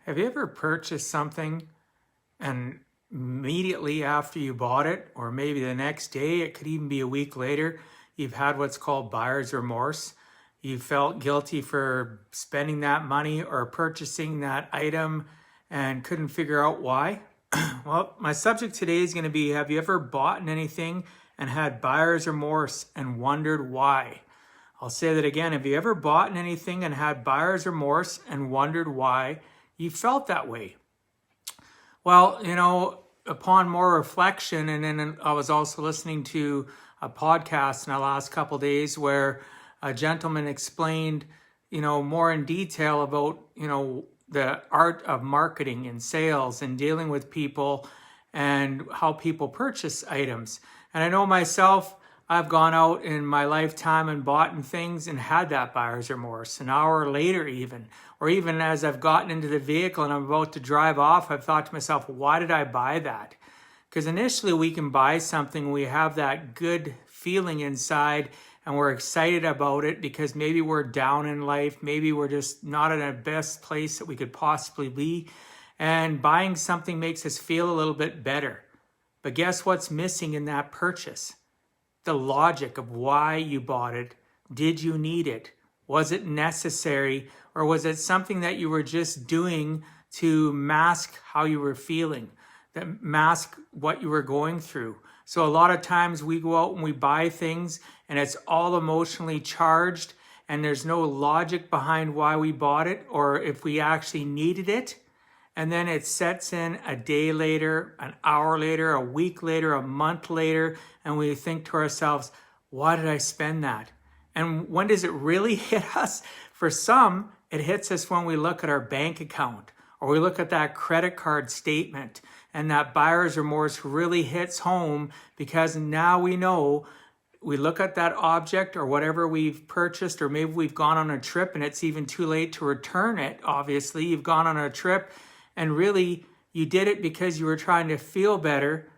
Have you ever purchased something and immediately after you bought it, or maybe the next day, it could even be a week later, you've had what's called buyer's remorse? You felt guilty for spending that money or purchasing that item and couldn't figure out why? Well, my subject today is going to be, have you ever bought anything and had buyer's remorse and wondered why? I'll say that again. Have you ever bought anything and had buyer's remorse and wondered why you felt that way? Well, upon more reflection, and then I was also listening to a podcast in the last couple of days where a gentleman explained, more in detail about, the art of marketing and sales and dealing with people and how people purchase items. And I know myself, I've gone out in my lifetime and bought things and had that buyer's remorse an hour later even, or even as I've gotten into the vehicle and I'm about to drive off, I've thought to myself, why did I buy that? Because initially we can buy something, we have that good feeling inside and we're excited about it because maybe we're down in life, maybe we're just not in the best place that we could possibly be, and buying something makes us feel a little bit better. But guess what's missing in that purchase? The logic of why you bought it. Did you need it? Was it necessary? Or was it something that you were just doing to mask how you were feeling, that mask what you were going through? So a lot of times we go out and we buy things and it's all emotionally charged and there's no logic behind why we bought it or if we actually needed it. And then it sets in a day later, an hour later, a week later, a month later, and we think to ourselves, why did I spend that? And when does it really hit us? For some, it hits us when we look at our bank account or we look at that credit card statement and that buyer's remorse really hits home because now we know we look at that object or whatever we've purchased, or maybe we've gone on a trip and it's even too late to return it. Obviously, you've gone on a trip and really, you did it because you were trying to feel better,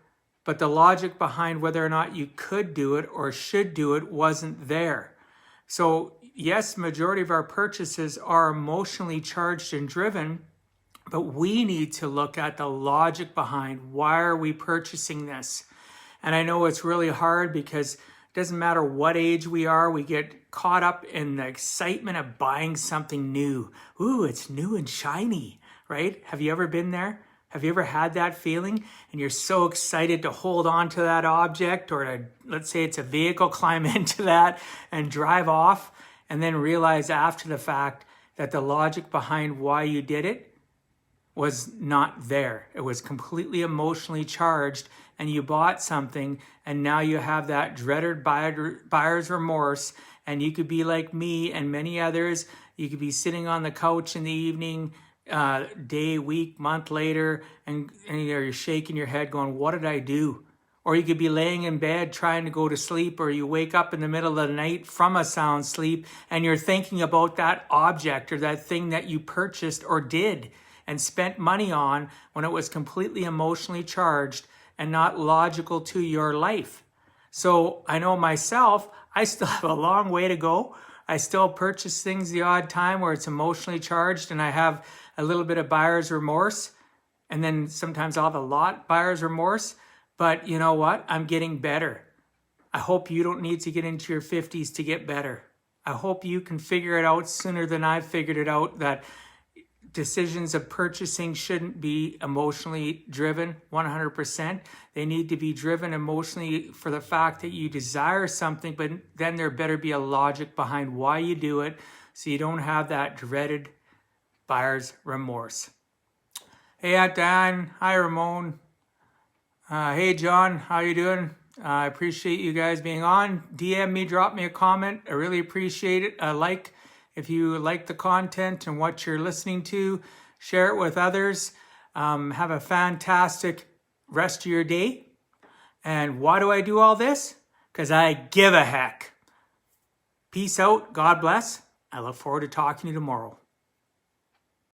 but the logic behind whether or not you could do it or should do it wasn't there. So yes, majority of our purchases are emotionally charged and driven, but we need to look at the logic behind why are we purchasing this? And I know it's really hard because it doesn't matter what age we are, we get caught up in the excitement of buying something new. Ooh, it's new and shiny. Right? Have you ever been there? Have you ever had that feeling? And you're so excited to hold on to that object or to, let's say it's a vehicle, climb into that and drive off and then realize after the fact that the logic behind why you did it was not there. It was completely emotionally charged and you bought something and now you have that dreaded buyer's remorse, and you could be like me and many others. You could be sitting on the couch in the evening, day, week, month later, and you're shaking your head going, what did I do? Or you could be laying in bed trying to go to sleep, or you wake up in the middle of the night from a sound sleep and you're thinking about that object or that thing that you purchased or did and spent money on when it was completely emotionally charged and not logical to your life. So I know myself, I still have a long way to go. I still purchase things the odd time where it's emotionally charged and I have a little bit of buyer's remorse, and then sometimes I'll have a lot buyer's remorse, but you know what? I'm getting better. I hope you don't need to get into your 50s to get better. I hope you can figure it out sooner than I've figured it out, that decisions of purchasing shouldn't be emotionally driven 100%. They need to be driven emotionally for the fact that you desire something, but then there better be a logic behind why you do it so you don't have that dreaded buyer's remorse. Hey, Dan. Hi, Ramon. Hey, John. How you doing? I appreciate you guys being on. DM me, drop me a comment. I really appreciate it. If you like the content and what you're listening to, share it with others. Have a fantastic rest of your day. And why do I do all this? Because I give a heck. Peace out. God bless. I look forward to talking to you tomorrow.